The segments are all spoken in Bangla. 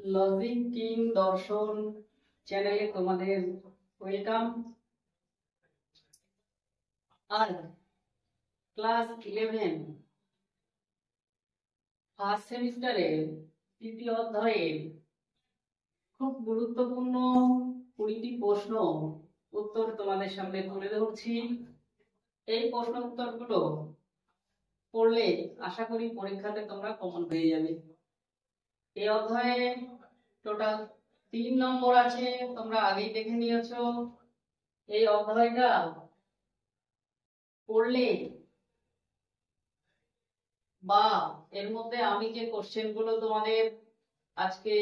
লজিক কিং দর্শন চ্যানেলে তোমাদের ওয়েলকাম। আর ক্লাস 11 ফার্স্ট সেমিস্টারের তৃতীয় অধ্যায়ের খুব গুরুত্বপূর্ণ 20টি প্রশ্ন উত্তর তোমাদের সামনে তুলে ধরছি। এই প্রশ্ন উত্তরগুলো পড়লে আশা করি পরীক্ষাতে তোমরা কমন পেয়ে যাবে। এই অধ্যায়ে টোটাল 3 নম্বর আছে, তোমরা আগেই দেখে নিয়েছো। এই অধ্যায়টা পড়লে বা এর মধ্যে আমি যে কোশ্চেন গুলো তোমাদের আজকে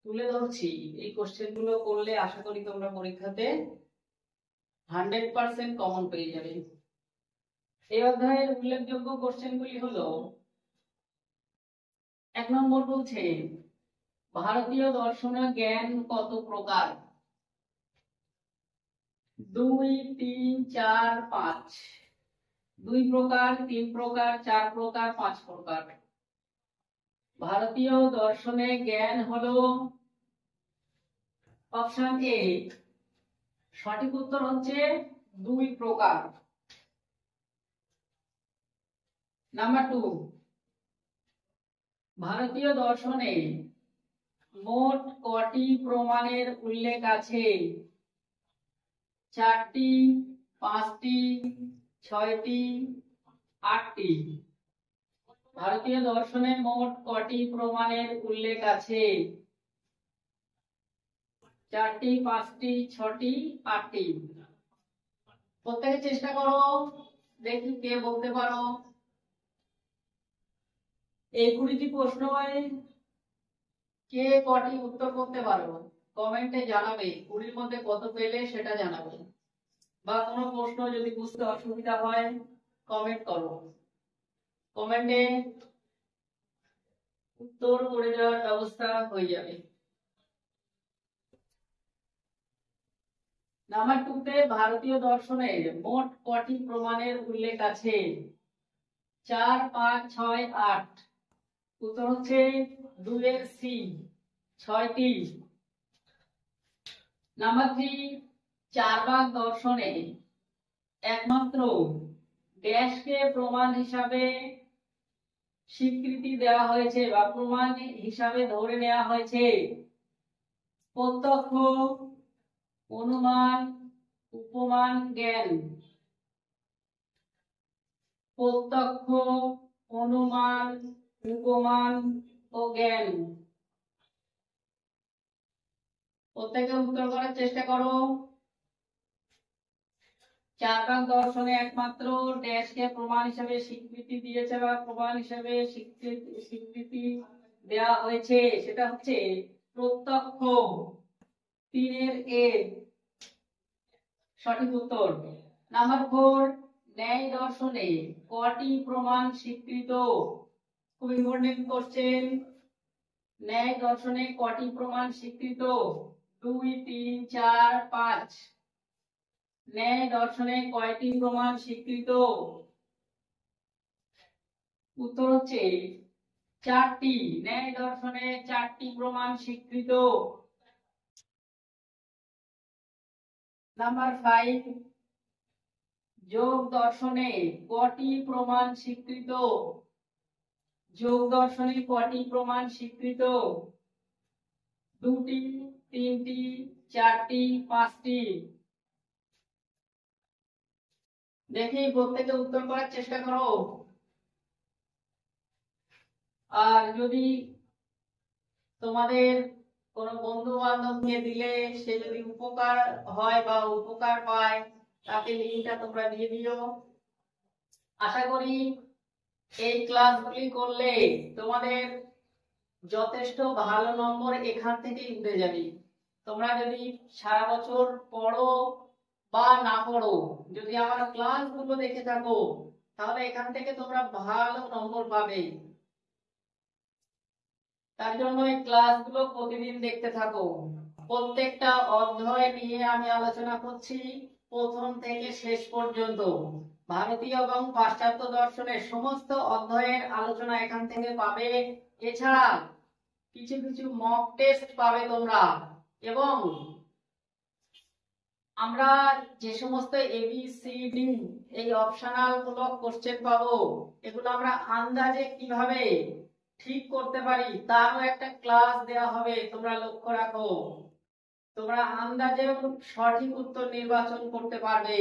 তুলে ধরছি, এই কোশ্চেন গুলো করলে আশা করি তোমরা পরীক্ষাতে 100% কমন পেয়ে যাবে। এই অধ্যায়ের উল্লেখযোগ্য কোশ্চেন গুলি হলো, 1 নম্বর বলছে ভারতীয় দর্শনের জ্ঞান কত প্রকার? 2, 3, 4, 5। 2 প্রকার, 3 প্রকার, 4 প্রকার, 5 প্রকার। ভারতীয় দর্শনে জ্ঞান হলো অপশন এ, সঠিক উত্তর হচ্ছে 2 প্রকার। নাম্বার 2, ভারতীয় দর্শনে মোট কটি প্রমাণের উল্লেখ আছে? 4টি, 5টি, 6টি, 8টি। ভারতীয় দর্শনে মোট কটি প্রমাণের উল্লেখ আছে? 4টি, 5টি, 6টি, 8টি। প্রত্যেকে চেষ্টা করো, দেখি কে বলতে পারো। এই 20টি প্রশ্নয় কে কটি উত্তর করতে পারো কমেন্টে জানাবে। 20-র মধ্যে কত পেলে সেটা জানাবে, বা কোনো প্রশ্ন যদি বুঝতে অসুবিধা হয় কমেন্ট করো, কমেন্টে উত্তর করে দেওয়ার ব্যবস্থা হয়ে যাবে। নাম্বার 2 তে ভারতীয় দর্শনের মোট কটি প্রমাণের উল্লেখ আছে? 4, 5, 6, 8। উত্তর হচ্ছে 2 এর সি, 6টি। নাম্বার 3, চারবাক দর্শনে একমাত্র ড্যাশকে প্রমাণ হিসাবে স্বীকৃতি দেওয়া হয়েছে বা প্রমাণ হিসাবে ধরে নেওয়া হয়েছে? প্রত্যক্ষ, অনুমান, উপমান, জ্ঞান। প্রত্যক্ষ, অনুমান, উপমান ও জ্ঞান। প্রত্যেকে উত্তর করার চেষ্টা করো। চারবাক দর্শনে একমাত্র ড্যাশকে প্রমাণ হিসেবে স্বীকৃতি দিয়েছে বা প্রমাণ হিসেবে স্বীকৃতি দেওয়া হয়েছে, সেটা হচ্ছে প্রত্যক্ষ। 3 এর এ সঠিক উত্তর। নাম্বার 4, ন্যায় দর্শনে কটি প্রমাণ স্বীকৃত? খুব ইম্পর্টেন্ট কোশ্চেন। ন্যায় দর্শনে কটি প্রমাণ স্বীকৃত? 2, 3, 4, 5। ন্যায় দর্শনে কয়টি প্রমাণ স্বীকৃত? উত্তর হচ্ছে 4টি। ন্যায় দর্শনে 4টি প্রমাণ স্বীকৃত। নাম্বার 5, যোগ দর্শনে কটি প্রমাণ স্বীকৃত? যোগ দর্শনে কটি প্রমাণ স্বীকৃত? 2টি, 3টি, 4টি, 5টি। দেখি প্রত্যেকে উত্তর করার চেষ্টা করো। আর যদি তোমাদের কোনো বন্ধু বান্ধবকে দিলে সে যদি উপকার হয় বা উপকার পায়, তাকে লিঙ্কটা তোমরা দিয়ে দিও। আশা করি এই ক্লাসগুলি করলে তোমাদের যথেষ্ট ভালো নম্বর এখান থেকেই উঠে যাবে। তোমরা যদি সারা বছর পড়ো বা না পড়ো, যদি আমার ক্লাসগুলো দেখে থাকো, তাহলে এখান থেকে তোমরা ভালো নম্বর পাবে। তার জন্য এই ক্লাসগুলো প্রতিদিন দেখতে থাকো। প্রত্যেকটা অধ্যায় নিয়ে আমি আলোচনা করছি, প্রথম থেকে শেষ পর্যন্ত। ভারতীয় এবং পাশ্চাত্য দর্শনের সমস্ত অধ্যায়ের আলোচনা এখান থেকে পাবে। এছাড়া কিছু কিছু মক টেস্ট পাবে তোমরা, এবং আমরা যে সমস্ত ABCD এই অপশনাল মূলক কোশ্চেন পাবো, এগুলো আমরা আন্দাজে কিভাবে ঠিক করতে পারি তারও একটা ক্লাস দেওয়া হবে। তোমরা লক্ষ্য রাখো, তোমরা আন্দাজে সঠিক উত্তর নির্বাচন করতে পারবে,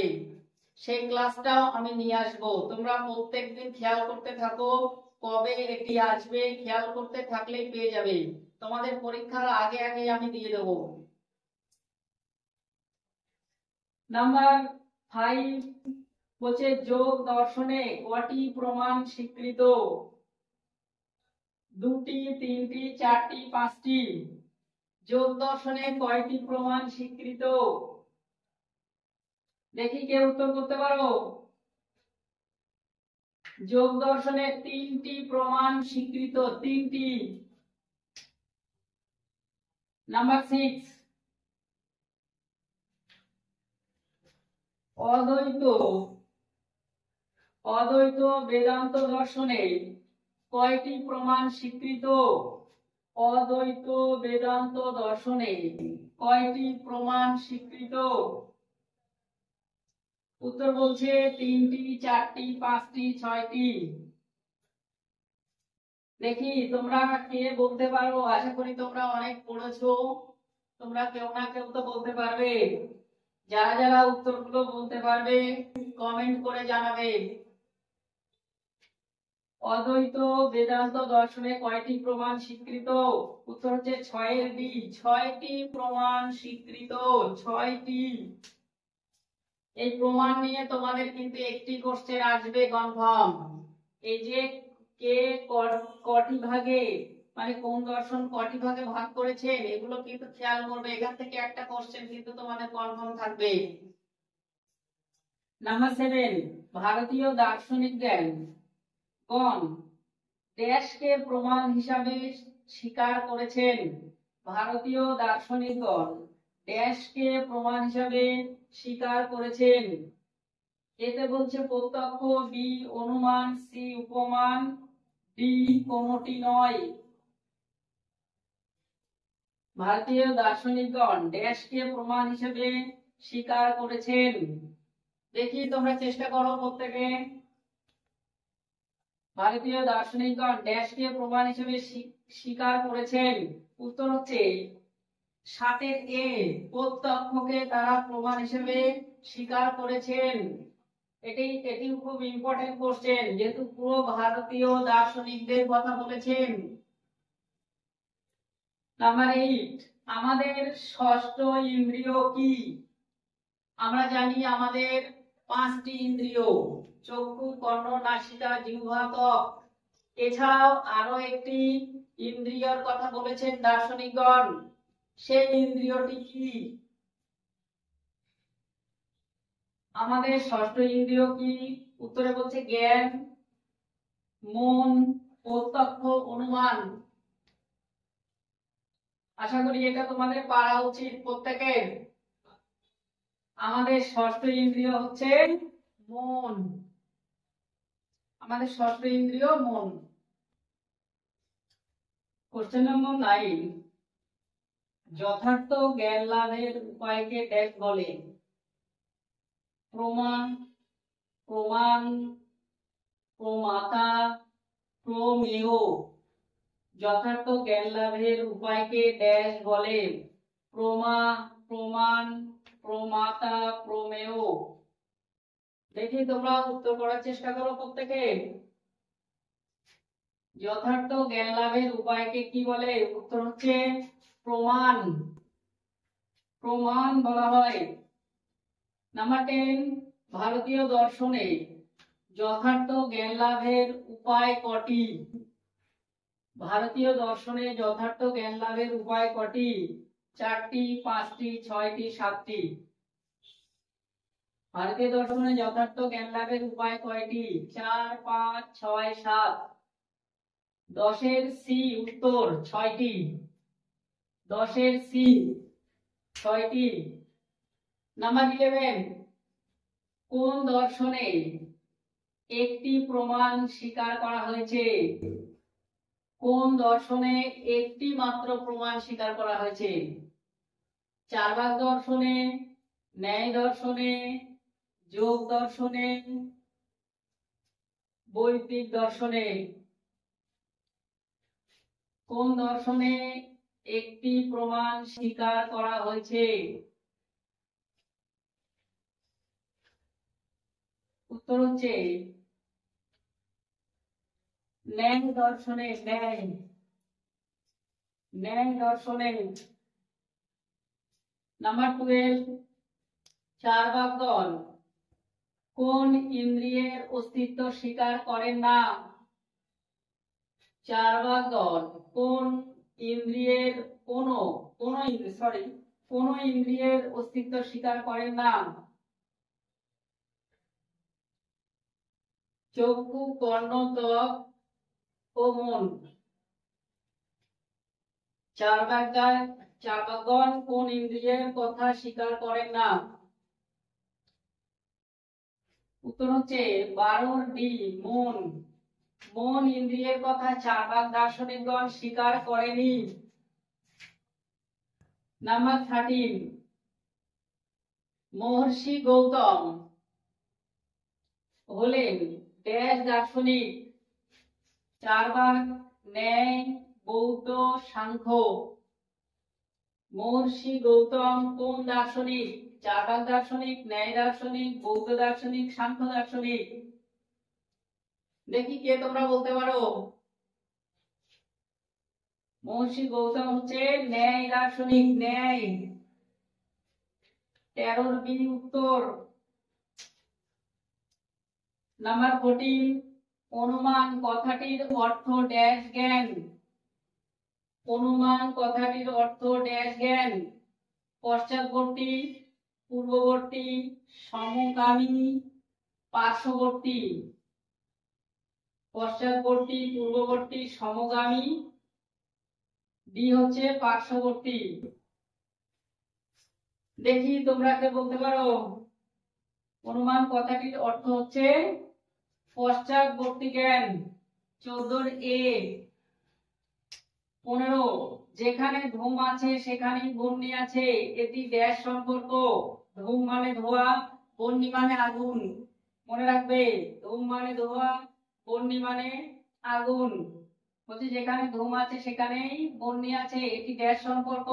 সেই ক্লাসটাও আমি নিয়ে আসবো। তোমরা প্রত্যেকদিন খেয়াল করতে থাকো, কবে এটি আসবে খেয়াল করতে থাকলেই পেয়ে যাবে। তোমাদের পরীক্ষার আগে আগে আমি দিয়ে দেবো। নাম্বার 5 বলছে যোগ দর্শনে কটি প্রমাণ স্বীকৃত? 2টি, 3টি, 4টি, 5টি। যোগ দর্শনে কয়টি প্রমাণ স্বীকৃত? দেখি কে উত্তর করতে পারো। যোগ দর্শনে 3টি প্রমাণ স্বীকৃত, 3টি। নাম্বার 6 অদ্বৈত বেদান্ত দর্শনে কয়টি প্রমাণ স্বীকৃত? অদ্বৈত বেদান্ত দর্শনে কয়টি প্রমাণ স্বীকৃত? উত্তর বলছে 3টি, 4টি, 5টি, 6টি। দেখি তোমরা কে বলতে পারো। আশা করি তোমরা অনেক পড়েছো, তোমরা কেউ না কেউ তো বলতে পারবে। যারা যারা উত্তরগুলো বলতে পারবে কমেন্ট করে জানাবে। অদ্বৈত বেদান্ত দর্শনে কয়টি প্রমাণ স্বীকৃত? উত্তর হচ্ছে 6 এর ডি, 6টি প্রমাণ স্বীকৃত, 6টি। এই প্রমাণ নিয়ে তোমাদের কিন্তু একটি কোশ্চেন আসবে কনফার্ম। এই যে কে কটি ভাগে, মানে কোন দর্শন কটি ভাগে ভাগ করেছেন, এগুলো কিন্তু খেয়াল করবে। এখান থেকে একটা কোশ্চেন কিন্তু তোমাদের কনফার্ম থাকবে। নাম্বার 7 ভারতীয় দার্শনিক জ্ঞান কোন দেশকে প্রমাণ হিসাবে স্বীকার করেছেন? ভারতীয় দার্শনিকগণ দেশকে প্রমাণ হিসাবে স্বীকার করেছেন। এতে বলছে প্রত্যক্ষ, বি অনুমান, সি উপমান, ডি কোনটি নয়। ভারতীয় দার্শনিকগণ দেশকে প্রমাণ হিসাবে স্বীকার করেছেন। দেখি তোমরা চেষ্টা করো প্রত্যেকে। ভারতীয় দার্শনিকগণ দেশকে প্রমাণ হিসেবে স্বীকার করেছেন। উত্তর হচ্ছে 7 এ, প্রত্যক্ষকে তারা প্রমাণ হিসেবে স্বীকার করেছেন। এটি খুব ইম্পর্টেন্ট কোশ্চেন, যেহেতু পুরো ভারতীয় দার্শনিকদের কথা বলেছেন। নাম্বার 8 আমাদের ষষ্ঠ ইন্দ্রিয় কি? আমরা জানি আমাদের 5টি ইন্দ্রিয়, চক্ষু, কর্ণ, নাসিকা, জিহ্বা, ত্বক। এছাড়াও আরো একটি ইন্দ্রিয়র কথা বলেছেন দার্শনিকগণ, সেই ইন্দ্রিয়টি কি? আমাদের ষষ্ঠ ইন্দ্রিয় কি? উত্তরে বলছে জ্ঞান, মন, প্রত্যক্ষ, অনুমান। আশা করি এটা তোমাদের পারা উচিত প্রত্যেকের। আমাদের ষষ্ঠ ইন্দ্রিয় হচ্ছে মন, আমাদের ষষ্ঠ ইন্দ্রিয় মন। কোশ্চেন নম্বর 9 যথার্থ জ্ঞান লাভের উপায়কে ড্যাশ বলে? প্রমাণ, প্রমাণ, প্রমাতা, প্রমেয়। যথার্থ জ্ঞান লাভের উপায়কে ড্যাশ বলে? প্রমাণ, প্রমাতা, প্রমেয়। দেখি তোমরা উত্তর করার চেষ্টা করো প্রত্যেকে। যথার্থ জ্ঞান লাভের উপায়কে কি বলে? উত্তর হচ্ছে প্রমাণ, প্রমাণ বলা হয়। নাম্বার 10 ভারতীয় দর্শনে যথার্থ জ্ঞান লাভের উপায় কটি? ভারতীয় দর্শনে যথার্থ জ্ঞান লাভের উপায় কটি? 4টি, 5টি, 6টি, 7টি। ভারতীয় দর্শনে যথার্থ জ্ঞান লাভের উপায় কয়টি? 4, 5, 6, 7। 10 এর সি উত্তর 6টি, 10 এর সি 6টি। নাম্বার 11 কোন দর্শনে একটি প্রমাণ স্বীকার করা হয়েছে? কোন দর্শনে একটি মাত্র প্রমাণ স্বীকার করা হয়েছে? চার্বাক দর্শনে, ন্যায় দর্শনে, যোগ দর্শনে, বৈদিক দর্শনে। কোন দর্শনে একটি প্রমাণ স্বীকার করা হয়েছে? উত্তর হচ্ছে ন্যায় দর্শনে। ন্যায় দর্শনে। নাম্বার 12, চার্বাকগণ কোন ইন্দ্রিয়ের অস্তিত্ব স্বীকার করেন না? চার্বাকগণ কোন ইন্দ্রিয়ের কোন ইন্দ্রিয়ের অস্তিত্ব স্বীকার করেন না? চক্ষু, কর্ণ, ত্বক ও মন। চার্বাকগণ কোন ইন্দ্রিয়ের কথা স্বীকার করেন না? উত্তর হচ্ছে 12 মন। মন ইন্দ্রিয়ের কথা চার্বাক দার্শনিকগণ স্বীকার করেনি। নাম্বার 13, মহর্ষি গৌতম হলেন ড্যাশ দার্শনিক? চার্বাক, ন্যায়, বৌদ্ধ, সাংখ্য। মহর্ষি গৌতম কোন দার্শনিক? চার্বাক দার্শনিক, ন্যায় দার্শনিক, বৌদ্ধ দার্শনিক, সাংখ্য দার্শনিক। দেখি কে তোমরা বলতে পারো। মহর্ষি গৌতম হচ্ছে ন্যায় দার্শনিক। ন্যায়। 13 উত্তর। নাম্বার 14, অনুমান কথাটির অর্থ ড্যাশ জ্ঞান? অনুমান কথাটির অর্থ ড্যাশ জ্ঞান? পশ্চাৎবর্তী, পূর্ববর্তী, সমগামী, পার্শ্ববর্তী। পশ্চাৎবর্তী, পূর্ববর্তী, সমগামী। ডি হচ্ছে পার্শ্ববর্তী। দেখি তোমরা কে বলতে পারো। অনুমান কথাটির অর্থ হচ্ছে পশ্চাৎবর্তী জ্ঞান। 14 এ। 15, যেখানে ধূম আছে সেখানেই বহ্নি আছে, এটি ড্যাশ সম্পর্ক? ধূম মানে ধোঁয়া, বহ্নি মানে আগুন। মনে রাখবে, ধূম মানে ধোঁয়া, বহ্নি মানে আগুন। বলছি যেখানে ধূম আছে সেখানেই বহ্নি আছে, এটি ড্যাশ সম্পর্ক?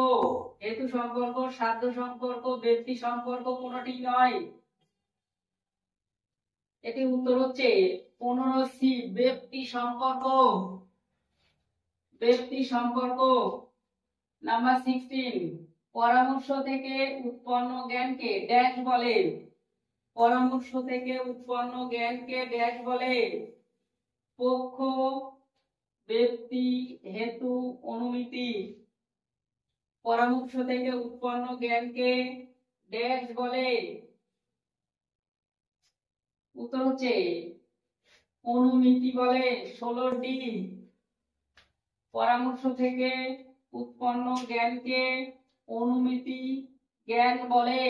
হেতু সম্পর্ক, সাধ্য সম্পর্ক, ব্যক্তি সম্পর্ক, কোনটি নয়। এটি উত্তর হচ্ছে 15 সি, ব্যক্তি সম্পর্ক। ব্যক্তি সম্পর্ক। নাম্বার 16, পরামর্শ থেকে উৎপন্ন জ্ঞানকে ড্যাশ বলে? পরামর্শ থেকে উৎপন্ন জ্ঞানকে ড্যাশ বলে? পক্ষ, ব্যক্তি, হেতু, অনুমিতি। পরামর্শ থেকে উৎপন্ন জ্ঞানকে ড্যাশ বলে? উত্তর হচ্ছে অনুমিতি বলে। 16 ডি, পরামর্শ থেকে উৎপন্ন জ্ঞানকে অনুমিতি জ্ঞান বলে।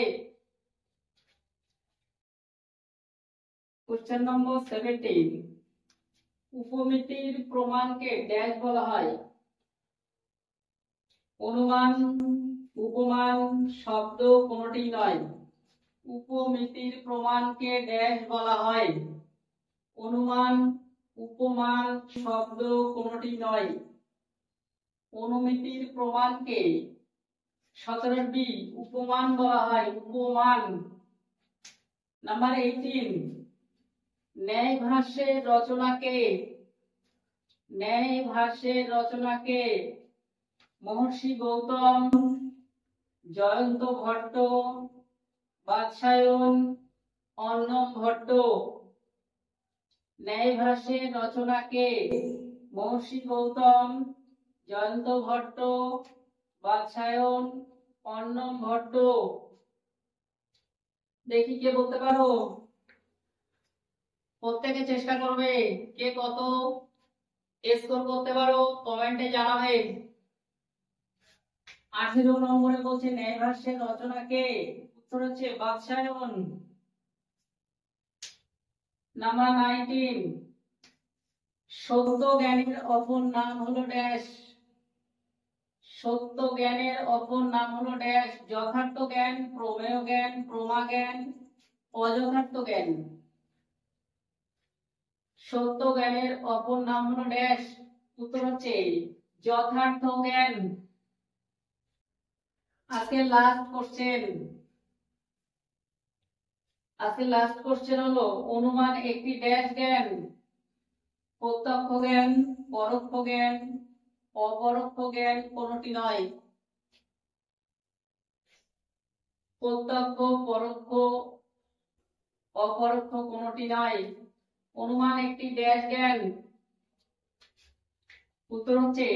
কোশ্চেন নম্বর 17, উপমিতির প্রমাণকে ড্যাশ বলা হয়? অনুমান, উপমান, শব্দ, কোনটি নয়। উপমিতির প্রমাণকে ড্যাশ বলা হয়? অনুমান, উপমান, শব্দ, কোনটি নয়। অনুমিতির প্রমাণকে 17 বি, উপমান বলা হয়। উপমান। নাম্বার 18, ন্যায় ভাষ্যের রচনাকে? ন্যায় ভাষ্যের রচনাকে? মহর্ষি গৌতম, জয়ন্ত ভট্ট, বাৎসায়ন, অর্ণব ভট্ট। ন্যায় ভাষ্যের রচনাকে? মহর্ষি গৌতম, জয়ন্ত ভট্ট, বাৎসায়ন, অর্ণব ভট্ট। দেখি কে বলতে পারো। প্রত্যেকে চেষ্টা করবে, কে কত স্কোর করতে পারো কমেন্টে জানাবে। 18 নম্বরে বলছে ন্যায় ভাষ্যের রচনাকে? উত্তর হচ্ছে বাৎসায়ন। নাম্বার 19, সত্য জ্ঞানের অপর নাম হলো ড্যাশ। সত্য জ্ঞানের অপর নাম হলো ড্যাশ। যথার্থ জ্ঞান, প্রমেয় জ্ঞান, প্রমা জ্ঞান, অযথার্থ জ্ঞান। সত্য জ্ঞানের অপর নাম হলো ড্যাশ। উত্তর হচ্ছে যথার্থ জ্ঞান। আজকে লাস্ট কোশ্চেন। আজকে লাস্ট কোশ্চেন হলো অনুমান একটি ড্যাশ জ্ঞান। প্রত্যক্ষ জ্ঞান, পরোক্ষ জ্ঞান, অপরোক্ষ জ্ঞান কোনটি নয়। প্রত্যক্ষ, পরোক্ষ, অপরোক্ষ কোনটি নয়। অনুমান একটি ড্যাশ জ্ঞান। উত্তর হচ্ছে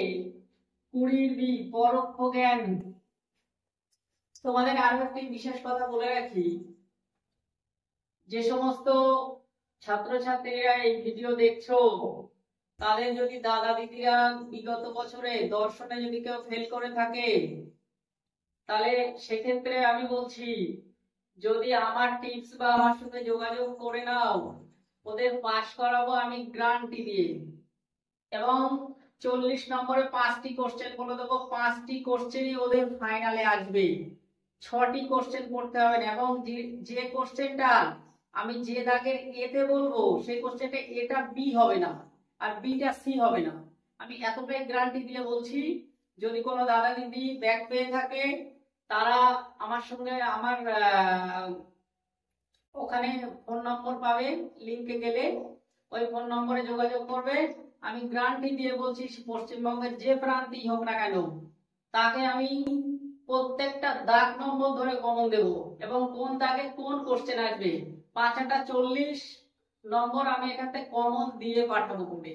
20 পরোক্ষ জ্ঞান। তোমাদের আরো একটি বিশেষ কথা বলে রাখি, যে সমস্ত ছাত্রছাত্রীরা এই ভিডিও দেখছো তাদের যদি দাদা দিদিরা বিগত বছরে দর্শনে যদি কেউ ফেল করে থাকে, তাহলে সেক্ষেত্রে আমি বলছি যদি আমার টিপস বা আমার সাথে যোগাযোগ করে নাও, ওদের পাস করাবো আমি গ্যারান্টি দিয়ে। এবং 40 নম্বরে 5টি কোশ্চেন বলে দেবো, 5টি কোশ্চেনই ওদের ফাইনালে আসবে। 6টি কোশ্চেন করতে হবে না। এবং যে কোশ্চেনটা আমি যে দাগের এতে বলবো সেই কোশ্চেনটা এটা বি হবে না আর বিটা সি হবে না। আমি এতটাই গ্যারান্টি দিয়ে বলছি। যদি কোনো দাদা দিদি ব্যাক পেয়ে থাকে তারা আমার সঙ্গে আমার ওখানে ফোন নম্বর পাবে, লিংকে গেলে ওই ফোন নম্বরে যোগাযোগ করবে। আমি গ্যারান্টি দিয়ে বলছি পশ্চিমবঙ্গের যে প্রান্তেই হোক না কেন তাকে আমি প্রত্যেকটা দাগ নম্বর ধরে কমন দেব এবং কোন দাগে কোন কোশ্চেন আসবে 5 × 40 নম্বর আমি এখান থেকে কমন দিয়ে পাঠাবো করে।